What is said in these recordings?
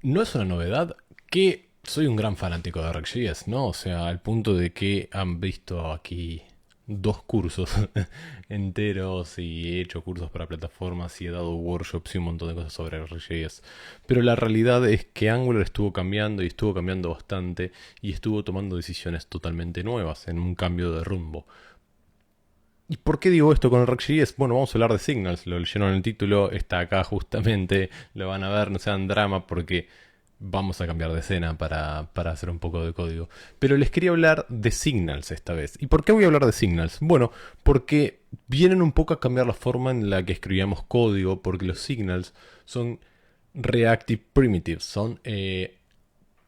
No es una novedad que soy un gran fanático de React.js, ¿no? O sea, al punto de que han visto aquí dos cursos enteros y he hecho cursos para plataformas y he dado workshops y un montón de cosas sobre React.js. Pero la realidad es que Angular estuvo cambiando y estuvo cambiando bastante y estuvo tomando decisiones totalmente nuevas en un cambio de rumbo. ¿Y por qué digo esto con el React.js? Bueno, vamos a hablar de Signals, lo leyeron en el título, está acá justamente, lo van a ver, no sean drama porque vamos a cambiar de escena para hacer un poco de código. Pero les quería hablar de Signals esta vez. ¿Y por qué voy a hablar de Signals? Bueno, porque vienen un poco a cambiar la forma en la que escribíamos código, porque los Signals son Reactive Primitives, son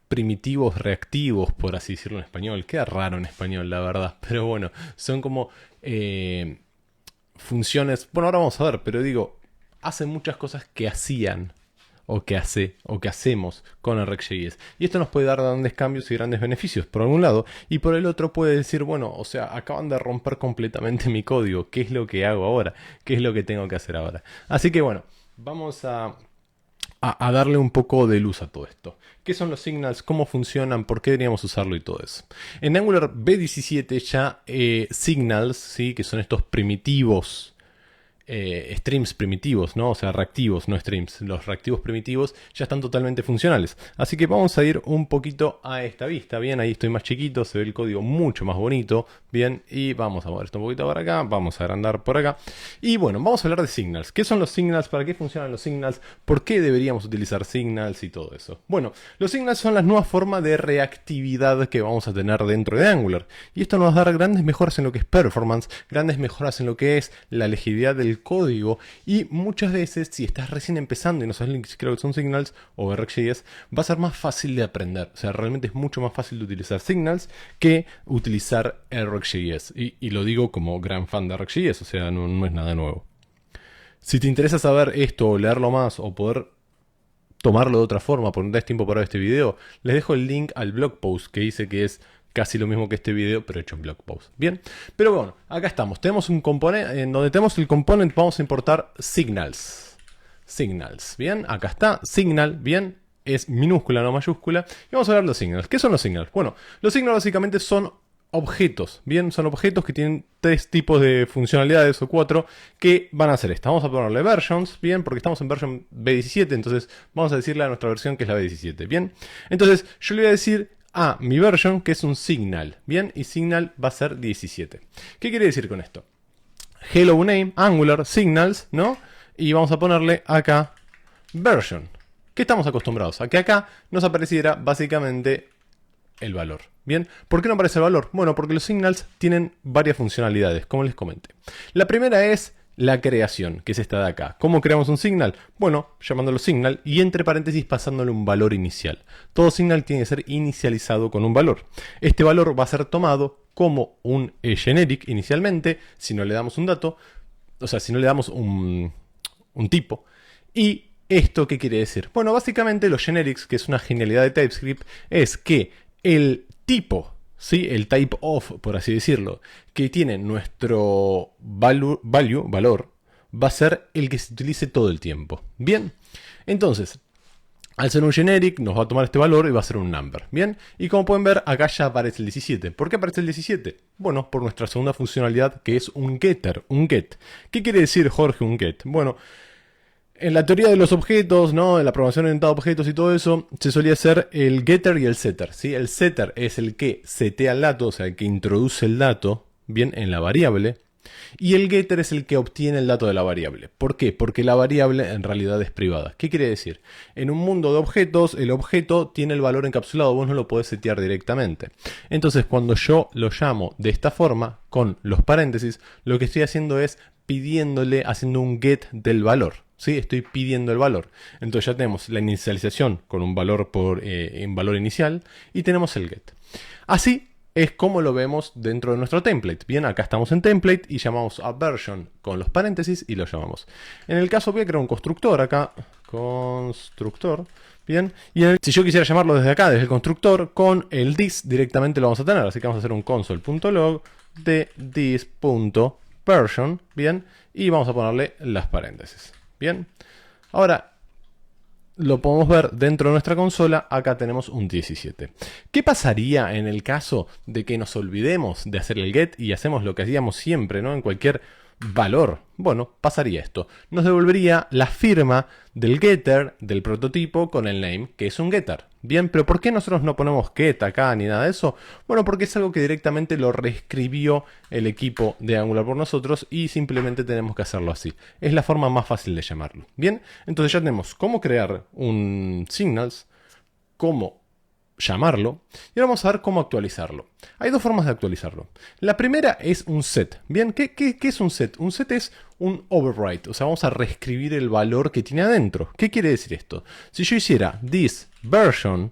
primitivos reactivos, por así decirlo en español. Queda raro en español, la verdad. Pero bueno, son como eh, funciones. Bueno, ahora vamos a ver, pero digo, hacen muchas cosas que hacían o que hacemos con el React.js. Y esto nos puede dar grandes cambios y grandes beneficios por algún lado. Y por el otro puede decir, bueno, o sea, acaban de romper completamente mi código. ¿Qué es lo que hago ahora? ¿Qué es lo que tengo que hacer ahora? Así que bueno, vamos a darle un poco de luz a todo esto. ¿Qué son los signals? ¿Cómo funcionan? ¿Por qué deberíamos usarlo? Y todo eso. En Angular B17 ya signals, ¿sí? Que son estos primitivos streams primitivos, ¿no? O sea, reactivos, no streams. Los reactivos primitivos ya están totalmente funcionales. Así que vamos a ir un poquito a esta vista. Bien, ahí estoy más chiquito, se ve el código mucho más bonito. Bien, y vamos a mover esto un poquito para acá, vamos a agrandar por acá. Y bueno, vamos a hablar de signals. ¿Qué son los signals? ¿Para qué funcionan los signals? ¿Por qué deberíamos utilizar signals y todo eso? Bueno, los signals son las nuevas formas de reactividad que vamos a tener dentro de Angular. Y esto nos va a dar grandes mejoras en lo que es performance, grandes mejoras en lo que es la legibilidad del código y muchas veces si estás recién empezando y no sabes ni siquiera que son signals o React.js va a ser más fácil de aprender, o sea, realmente es mucho más fácil de utilizar signals que utilizar React.js y lo digo como gran fan de React.js, o sea, no es nada nuevo. Si te interesa saber esto o leerlo más o poder tomarlo de otra forma, porque no tenés tiempo para ver este video, les dejo el link al blog post que dice que es casi lo mismo que este video, pero hecho en blog post. Bien, pero bueno, acá estamos. Tenemos un componente, en donde tenemos el componente vamos a importar signals. Signals, bien, acá está, signal, bien, es minúscula, no mayúscula. Y vamos a hablar de los signals. ¿Qué son los signals? Bueno, los signals básicamente son objetos, bien, son objetos que tienen tres tipos de funcionalidades o cuatro que van a hacer esta. Vamos a ponerle versions, bien, porque estamos en version B17, entonces vamos a decirle a nuestra versión que es la B17, bien. Entonces yo le voy a decir a mi version que es un signal, bien, y signal va a ser 17. ¿Qué quiere decir con esto? Hello name, Angular, signals, ¿no? Y vamos a ponerle acá version. ¿Qué estamos acostumbrados? A que acá nos apareciera básicamente el valor. Bien, ¿por qué no aparece el valor? Bueno, porque los signals tienen varias funcionalidades, como les comenté. La primera es la creación, que es esta de acá. ¿Cómo creamos un signal? Bueno, llamándolo signal y entre paréntesis pasándole un valor inicial. Todo signal tiene que ser inicializado con un valor. Este valor va a ser tomado como un generic inicialmente, si no le damos un dato, o sea, si no le damos un tipo. ¿Y esto qué quiere decir? Bueno, básicamente los generics, que es una genialidad de TypeScript, es que el tipo, ¿sí? El type of, por así decirlo, que tiene nuestro valor, va a ser el que se utilice todo el tiempo. Bien, entonces, al ser un generic, nos va a tomar este valor y va a ser un number. Bien, y como pueden ver, acá ya aparece el 17. ¿Por qué aparece el 17? Bueno, por nuestra segunda funcionalidad, que es un getter, un get. ¿Qué quiere decir, Jorge, un get? Bueno, en la teoría de los objetos, ¿no? En la programación orientada a objetos y todo eso, se solía hacer el getter y el setter, ¿sí? El setter es el que setea el dato, o sea, el que introduce el dato, bien, en la variable. Y el getter es el que obtiene el dato de la variable. ¿Por qué? Porque la variable en realidad es privada. ¿Qué quiere decir? En un mundo de objetos, el objeto tiene el valor encapsulado, vos no lo podés setear directamente. Entonces, cuando yo lo llamo de esta forma, con los paréntesis, lo que estoy haciendo es pidiéndole, haciendo un get del valor. ¿Sí? Estoy pidiendo el valor. Entonces ya tenemos la inicialización con un valor en valor inicial y tenemos el get. Así es como lo vemos dentro de nuestro template. Bien, acá estamos en template y llamamos a version con los paréntesis y lo llamamos. En el caso voy a crear un constructor acá. Constructor. Bien, y si yo quisiera llamarlo desde acá, desde el constructor, con el this directamente lo vamos a tener. Así que vamos a hacer un console.log de this.version. Bien, y vamos a ponerle las paréntesis. Bien, ahora lo podemos ver dentro de nuestra consola. Acá tenemos un 17. ¿Qué pasaría en el caso de que nos olvidemos de hacer el get y hacemos lo que hacíamos siempre, ¿no? En cualquier valor. Bueno, pasaría esto. Nos devolvería la firma del getter del prototipo con el name, que es un getter. Bien, pero ¿por qué nosotros no ponemos get acá ni nada de eso? Bueno, porque es algo que directamente lo reescribió el equipo de Angular por nosotros y simplemente tenemos que hacerlo así. Es la forma más fácil de llamarlo. Bien, entonces ya tenemos cómo crear un signals, cómo llamarlo, y ahora vamos a ver cómo actualizarlo. Hay dos formas de actualizarlo. La primera es un set. Bien, ¿qué es un set? Un set es un overwrite, o sea, vamos a reescribir el valor que tiene adentro. ¿Qué quiere decir esto? Si yo hiciera this version,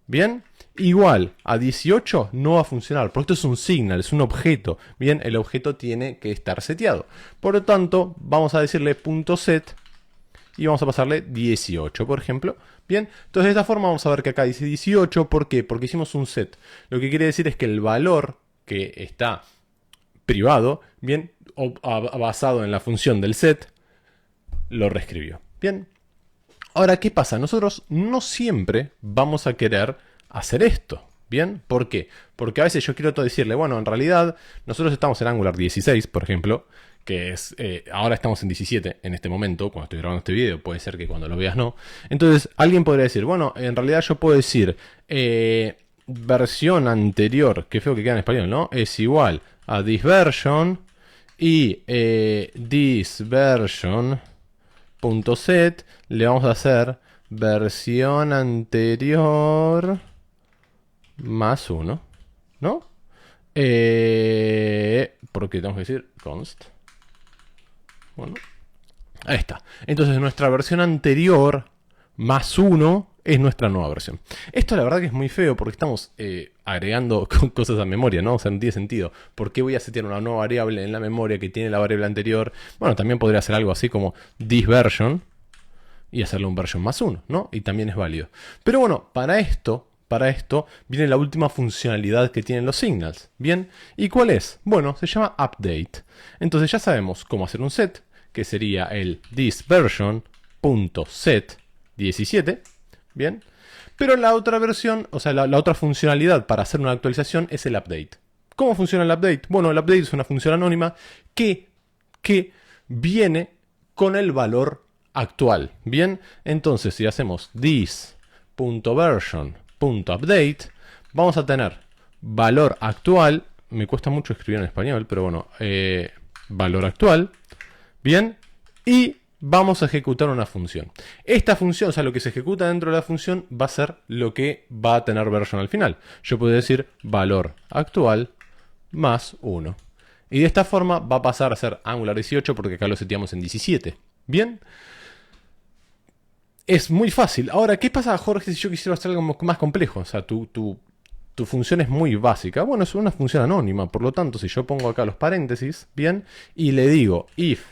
bien, igual a 18 no va a funcionar, porque esto es un signal, es un objeto. Bien, el objeto tiene que estar seteado. Por lo tanto, vamos a decirle .set y vamos a pasarle 18, por ejemplo. Bien, entonces de esta forma vamos a ver que acá dice 18. ¿Por qué? Porque hicimos un set. Lo que quiere decir es que el valor que está privado, bien, basado en la función del set, lo reescribió. Bien. Ahora, ¿qué pasa? Nosotros no siempre vamos a querer hacer esto. ¿Bien? ¿Por qué? Porque a veces yo quiero decirle, bueno, en realidad nosotros estamos en Angular 16, por ejemplo, que es, ahora estamos en 17 en este momento, cuando estoy grabando este video, puede ser que cuando lo veas no. Entonces, alguien podría decir, bueno, en realidad yo puedo decir, versión anterior, que feo que queda en español, ¿no? Es igual a this version y this version.set le vamos a hacer versión anterior más 1, ¿no? Porque tenemos que decir const. Bueno, ahí está. Entonces nuestra versión anterior más 1 es nuestra nueva versión. Esto la verdad que es muy feo porque estamos agregando cosas a memoria, ¿no? O sea, no tiene sentido. ¿Por qué voy a setear una nueva variable en la memoria que tiene la variable anterior? Bueno, también podría hacer algo así como this version y hacerle un version más 1, ¿no? Y también es válido. Pero bueno, para esto viene la última funcionalidad que tienen los signals. ¿Bien? ¿Y cuál es? Bueno, se llama update. Entonces ya sabemos cómo hacer un set, que sería el thisVersion.set17. ¿Bien? Pero la otra versión, o sea, la otra funcionalidad para hacer una actualización es el update. ¿Cómo funciona el update? Bueno, el update es una función anónima que viene con el valor actual. ¿Bien? Entonces, si hacemos this.version.update, vamos a tener valor actual. Me cuesta mucho escribir en español, pero bueno, valor actual. Bien, y vamos a ejecutar una función. Esta función, o sea, lo que se ejecuta dentro de la función va a ser lo que va a tener version al final. Yo puedo decir valor actual más 1. Y de esta forma va a pasar a ser Angular 18 porque acá lo seteamos en 17. Bien. Es muy fácil. Ahora, ¿qué pasa, Jorge, si yo quisiera hacer algo más complejo? O sea, tu función es muy básica. Bueno, es una función anónima. Por lo tanto, si yo pongo acá los paréntesis, bien, y le digo if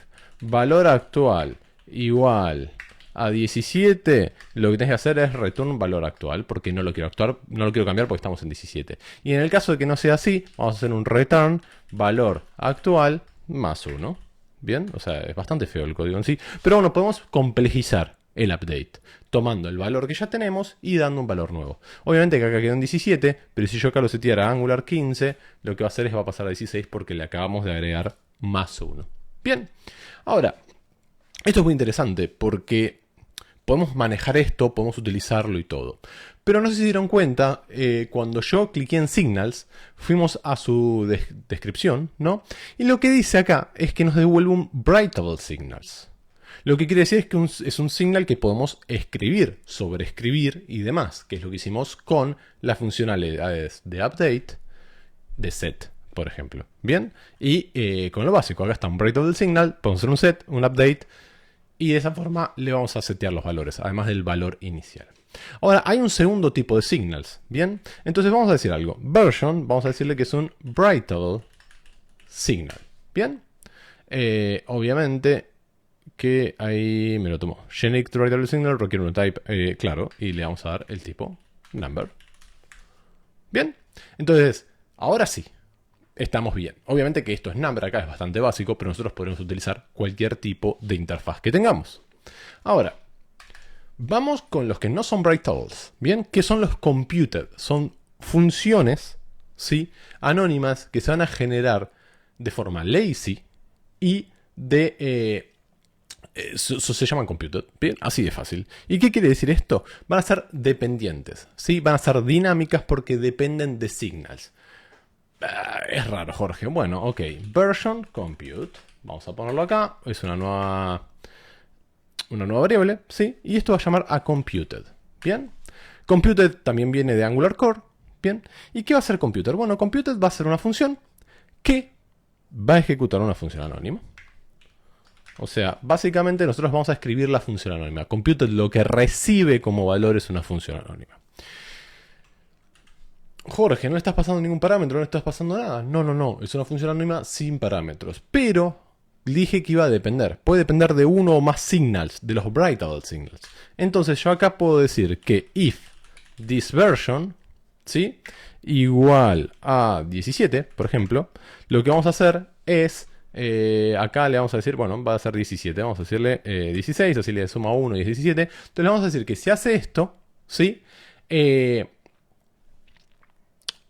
valor actual igual a 17, lo que tenés que hacer es return valor actual, porque no lo quiero cambiar porque estamos en 17. Y en el caso de que no sea así, vamos a hacer un return valor actual más 1. Bien, o sea, es bastante feo el código en sí. Pero bueno, podemos complejizar el update, tomando el valor que ya tenemos y dando un valor nuevo. Obviamente que acá quedó en 17, pero si yo acá lo seteara a Angular 15, lo que va a hacer es va a pasar a 16 porque le acabamos de agregar más 1. Bien, ahora, esto es muy interesante porque podemos manejar esto, podemos utilizarlo y todo. Pero no sé si se dieron cuenta, cuando yo cliqué en Signals, fuimos a su descripción, ¿no? Y lo que dice acá es que nos devuelve un Writable Signals. Lo que quiere decir es que es un signal que podemos escribir, sobreescribir y demás, que es lo que hicimos con las funcionalidades de update, de set, por ejemplo. Bien, y con lo básico, acá está un writable signal, podemos hacer un set, un update, y de esa forma le vamos a setear los valores, además del valor inicial. Ahora, hay un segundo tipo de signals, ¿bien? Entonces vamos a decir algo. Version, vamos a decirle que es un writable signal, ¿bien? Obviamente que ahí me lo tomo. Generic writable signal requiere un type, claro, y le vamos a dar el tipo number. ¿Bien? Entonces, ahora sí, estamos bien. Obviamente que esto es number, acá es bastante básico, pero nosotros podemos utilizar cualquier tipo de interfaz que tengamos. Ahora, Vamos con los que no son writables, ¿bien? Que son los computed. Son funciones, ¿sí? Anónimas que se van a generar de forma lazy y se llaman computed, ¿bien? Así de fácil. ¿Y qué quiere decir esto? Van a ser dependientes, ¿sí? Van a ser dinámicas porque dependen de signals. Es raro, Jorge. Bueno, ok. Version compute. Vamos a ponerlo acá. Es una nueva variable, ¿sí? Y esto va a llamar a computed, ¿bien? Computed también viene de Angular Core, ¿bien? ¿Y qué va a ser computed? Bueno, computed va a ser una función que va a ejecutar una función anónima. O sea, básicamente nosotros vamos a escribir la función anónima. Computed lo que recibe como valor es una función anónima. Jorge, no estás pasando ningún parámetro, no estás pasando nada. No, es una función anónima sin parámetros. Pero dije que iba a depender. Puede depender de uno o más signals, de los writable signals. Entonces yo acá puedo decir que if this version, ¿sí? Igual a 17, por ejemplo, lo que vamos a hacer es, acá le vamos a decir, bueno, va a ser 17, vamos a decirle 16, así le suma 1 y es 17. Entonces le vamos a decir que si hace esto, ¿sí?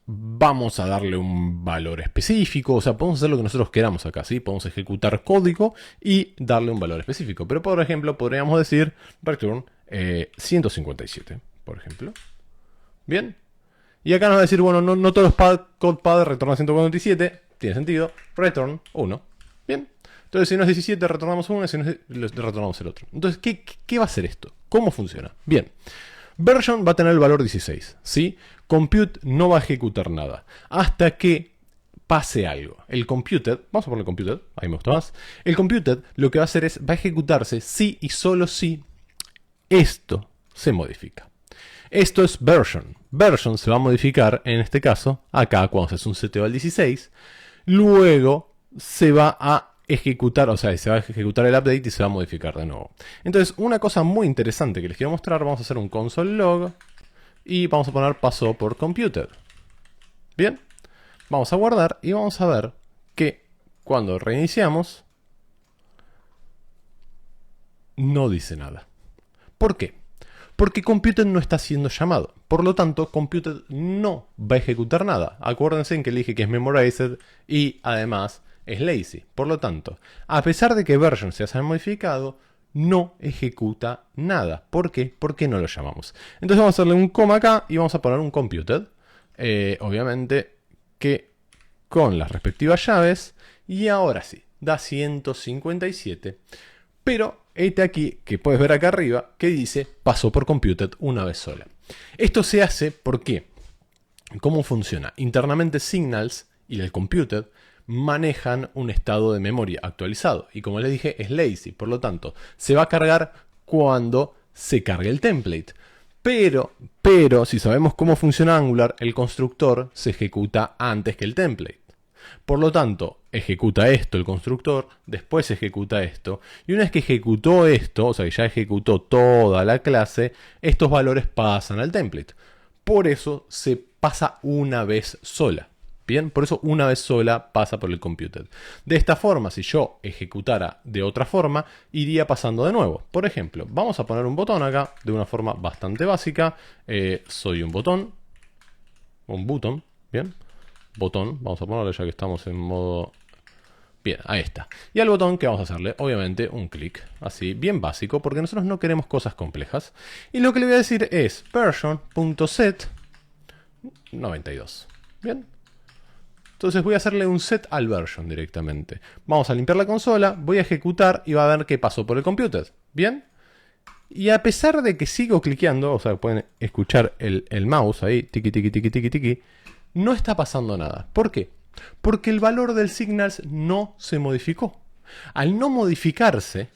Vamos a darle un valor específico, o sea, podemos hacer lo que nosotros queramos acá, ¿sí? Podemos ejecutar código y darle un valor específico. Pero, por ejemplo, podríamos decir return 157, por ejemplo. ¿Bien? Y acá nos va a decir, bueno, no todos los CodePad retornan 147, tiene sentido, return 1. ¿Bien? Entonces, si no es 17, retornamos 1, y si no es, retornamos el otro. Entonces, ¿qué va a hacer esto? ¿Cómo funciona? Bien. Version va a tener el valor 16, ¿sí? Compute no va a ejecutar nada hasta que pase algo. El computed, vamos a ponerle computed, ahí me gusta más. El computed lo que va a hacer es, va a ejecutarse si y solo si esto se modifica. Esto es version. Version se va a modificar, en este caso, acá cuando se hace un seteo al 16. Luego se va a ejecutar, o sea, se va a ejecutar el update y se va a modificar de nuevo. Entonces, una cosa muy interesante que les quiero mostrar, vamos a hacer un console log y vamos a poner pasó por computed. Bien, vamos a guardar y vamos a ver que cuando reiniciamos no dice nada. ¿Por qué? Porque computed no está siendo llamado. Por lo tanto, computed no va a ejecutar nada. Acuérdense en que le dije que es memorized y además es lazy. Por lo tanto, a pesar de que version se haya modificado, no ejecuta nada. ¿Por qué? Porque no lo llamamos. Entonces vamos a hacerle un coma acá y vamos a poner un computed. Obviamente que con las respectivas llaves. Y ahora sí, da 157. Pero este aquí, que puedes ver acá arriba, que dice pasó por computed una vez sola. Esto se hace porque, ¿cómo funciona? Internamente Signals y el computed manejan un estado de memoria actualizado. Y como les dije, es lazy. Por lo tanto, se va a cargar cuando se cargue el template. Pero, si sabemos cómo funciona Angular, el constructor se ejecuta antes que el template. Por lo tanto, ejecuta esto el constructor, después ejecuta esto, y una vez que ejecutó esto, o sea que ya ejecutó toda la clase, estos valores pasan al template. Por eso se pasa una vez sola. Bien, por eso una vez sola pasa por el computed. De esta forma, si yo ejecutara de otra forma, iría pasando de nuevo. Por ejemplo, vamos a poner un botón acá de una forma bastante básica. Soy un botón, bien. Botón, vamos a ponerlo ya que estamos en modo... Bien, ahí está. Y al botón que vamos a hacerle, obviamente, un clic, así, bien básico, porque nosotros no queremos cosas complejas. Y lo que le voy a decir es version.set 92. Bien. Entonces voy a hacerle un set al version directamente. Vamos a limpiar la consola, voy a ejecutar y va a ver qué pasó por el computed. Bien. Y a pesar de que sigo cliqueando, o sea, pueden escuchar el mouse ahí, tiki, tiki, tiki, tiki, tiki, no está pasando nada. ¿Por qué? Porque el valor del signals no se modificó. Al no modificarse,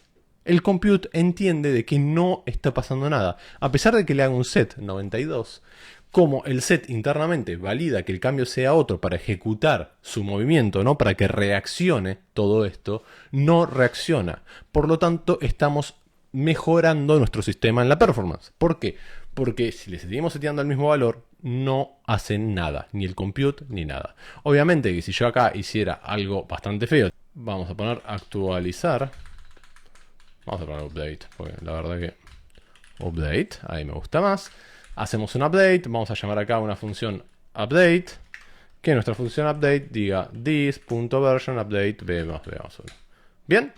el compute entiende de que no está pasando nada. A pesar de que le haga un set 92, como el set internamente valida que el cambio sea otro para ejecutar su movimiento, ¿no? Para que reaccione todo esto, no reacciona. Por lo tanto, estamos mejorando nuestro sistema en la performance. ¿Por qué? Porque si le seguimos seteando el mismo valor, no hacen nada, ni el compute ni nada. Obviamente que si yo acá hiciera algo bastante feo, vamos a poner actualizar, vamos a poner update, porque la verdad que update, ahí me gusta más. Hacemos un update, vamos a llamar acá una función update, que nuestra función update diga this.version update b más b más 1. Bien,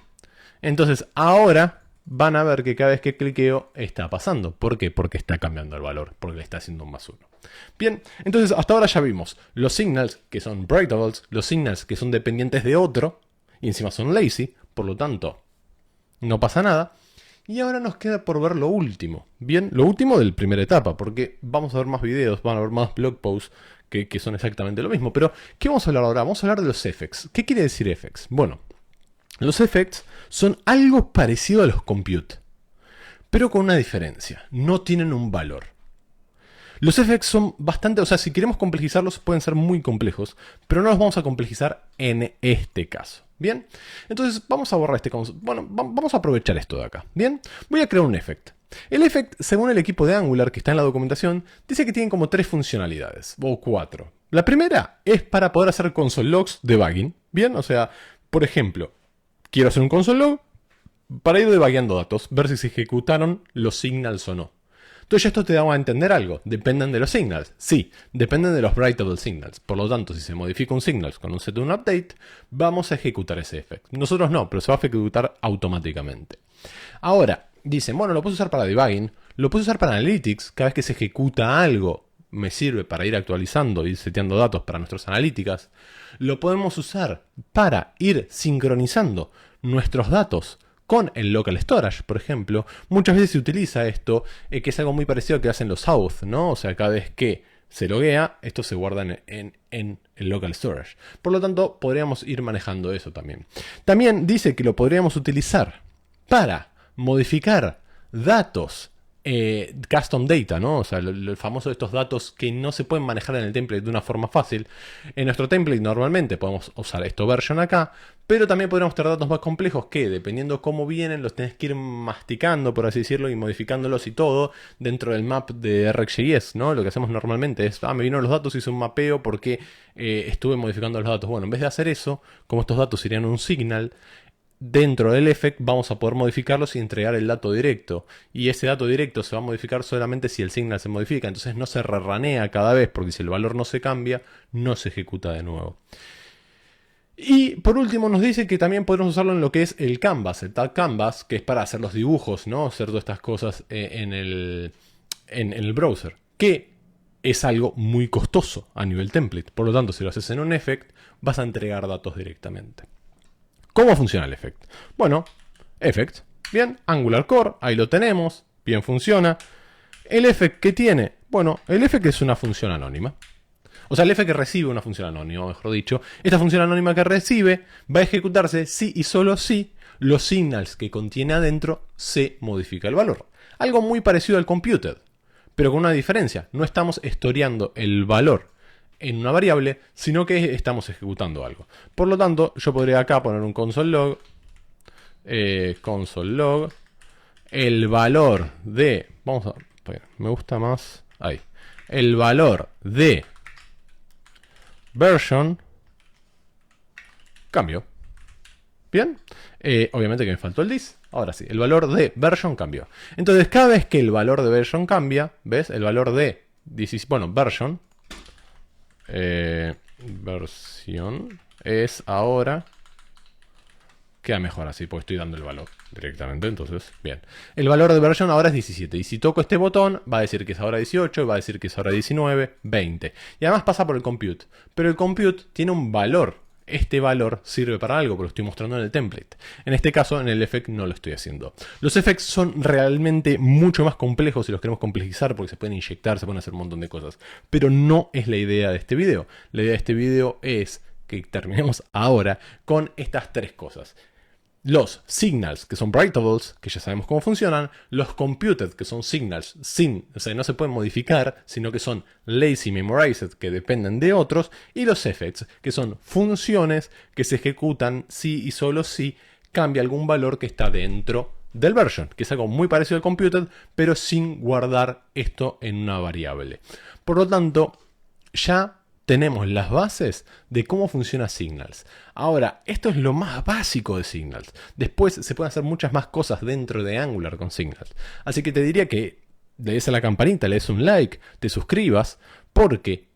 entonces ahora van a ver que cada vez que cliqueo está pasando. ¿Por qué? Porque está cambiando el valor, porque le está haciendo un más 1. Bien, entonces hasta ahora ya vimos los signals que son breakables, los signals que son dependientes de otro, y encima son lazy, por lo tanto no pasa nada. Y ahora nos queda por ver lo último. Bien, lo último de la primera etapa, porque vamos a ver más videos, van a ver más blog posts que son exactamente lo mismo. Pero, ¿qué vamos a hablar ahora? Vamos a hablar de los effects. ¿Qué quiere decir effects? Bueno, los effects son algo parecido a los compute, pero con una diferencia. No tienen un valor. Los effects son bastante, o sea, si queremos complejizarlos pueden ser muy complejos, pero no los vamos a complejizar en este caso. Bien, entonces vamos a borrar este concepto. Bueno, vamos a aprovechar esto de acá. Bien, voy a crear un effect. El effect, según el equipo de Angular que está en la documentación, dice que tiene como 3 funcionalidades, o 4. La primera es para poder hacer console logs debugging. Bien, o sea, por ejemplo, quiero hacer un console log para ir debugueando datos, ver si se ejecutaron los signals o no. Entonces esto te da a entender algo. ¿Dependen de los signals? Sí, dependen de los writable signals. Por lo tanto, si se modifica un signal con un set un update, vamos a ejecutar ese effect. Nosotros no, pero se va a ejecutar automáticamente. Ahora, dicen, bueno, lo puedo usar para debugging, lo puedo usar para analytics. Cada vez que se ejecuta algo, me sirve para ir actualizando y seteando datos para nuestras analíticas. Lo podemos usar para ir sincronizando nuestros datos con el local storage, por ejemplo. Muchas veces se utiliza esto, que es algo muy parecido a lo que hacen los auth, ¿no? O sea, cada vez que se loguea, esto se guarda en el local storage. Por lo tanto, podríamos ir manejando eso también. También dice que lo podríamos utilizar para modificar datos custom data, ¿no? O sea, el famoso de estos datos que no se pueden manejar en el template de una forma fácil. En nuestro template normalmente podemos usar esto version acá, pero también podríamos tener datos más complejos que, dependiendo cómo vienen, los tenés que ir masticando, por así decirlo, y modificándolos y todo dentro del map de RxJS, ¿no? Lo que hacemos normalmente es, me vino los datos, hice un mapeo porque estuve modificando los datos. Bueno, en vez de hacer eso, como estos datos serían un signal, dentro del effect vamos a poder modificarlos y entregar el dato directo. Y ese dato directo se va a modificar solamente si el signal se modifica. Entonces no se rerranea cada vez, porque si el valor no se cambia, no se ejecuta de nuevo. Y por último nos dice que también podemos usarlo en lo que es el canvas, el tag canvas, que es para hacer los dibujos, ¿no? Hacer todas estas cosas en el browser. Que es algo muy costoso a nivel template. Por lo tanto, si lo haces en un effect, vas a entregar datos directamente. ¿Cómo funciona el effect? Bueno, effect, bien, Angular Core, ahí lo tenemos, bien funciona. ¿El effect que tiene? Bueno, el effect es una función anónima. O sea, el effect que recibe una función anónima, mejor dicho. Esta función anónima que recibe va a ejecutarse si y solo si los signals que contiene adentro se modifica el valor. Algo muy parecido al computed, pero con una diferencia. No estamos historiando el valor en una variable, sino que estamos ejecutando algo. Por lo tanto, yo podría acá poner un console log, el valor de, vamos a, me gusta más, ahí, el valor de version cambió. Bien, obviamente que me faltó el this. Ahora sí, el valor de version cambió. Entonces, cada vez que el valor de version cambia, ¿ves? El valor de, version, versión es ahora, queda mejor así porque estoy dando el valor directamente. Entonces, bien, el valor de versión ahora es 17 y si toco este botón va a decir que es ahora 18, va a decir que es ahora 19, 20 y además pasa por el compute, pero el compute tiene un valor. Este valor sirve para algo, pero lo estoy mostrando en el template. En este caso, en el effect no lo estoy haciendo. Los effects son realmente mucho más complejos si los queremos complejizar porque se pueden inyectar, se pueden hacer un montón de cosas. Pero no es la idea de este video. La idea de este video es que terminemos ahora con estas 3 cosas. Los signals, que son writables, que ya sabemos cómo funcionan. Los computed, que son signals o sea, no se pueden modificar, sino que son lazy memorized, que dependen de otros. Y los effects, que son funciones que se ejecutan si y solo si cambia algún valor que está dentro del version, que es algo muy parecido al computed, pero sin guardar esto en una variable. Por lo tanto, ya tenemos las bases de cómo funciona Signals. Ahora, esto es lo más básico de Signals. Después se pueden hacer muchas más cosas dentro de Angular con Signals. Así que te diría que le des a la campanita, le des un like, te suscribas, porque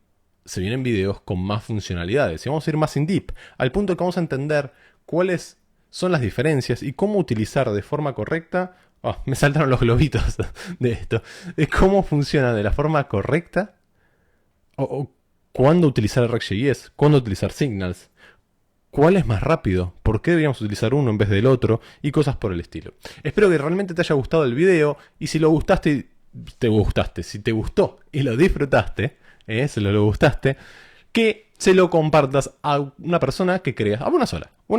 se vienen videos con más funcionalidades. Y vamos a ir más in deep, al punto que vamos a entender cuáles son las diferencias y cómo utilizar de forma correcta. Oh, me saltaron los globitos de esto. De cómo funciona de la forma correcta. O cuándo utilizar React.js, cuándo utilizar Signals. ¿Cuál es más rápido? ¿Por qué deberíamos utilizar uno en vez del otro? Y cosas por el estilo. Espero que realmente te haya gustado el video. Y si lo gustaste, si te gustó y lo disfrutaste, si lo gustaste, que se lo compartas a una persona que creas, a una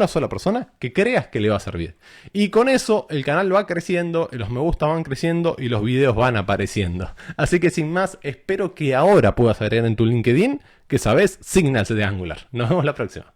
sola persona que creas que le va a servir. Y con eso el canal va creciendo, los me gusta van creciendo y los videos van apareciendo. Así que sin más, espero que ahora puedas agregar en tu LinkedIn que sabes Signals de Angular. Nos vemos la próxima.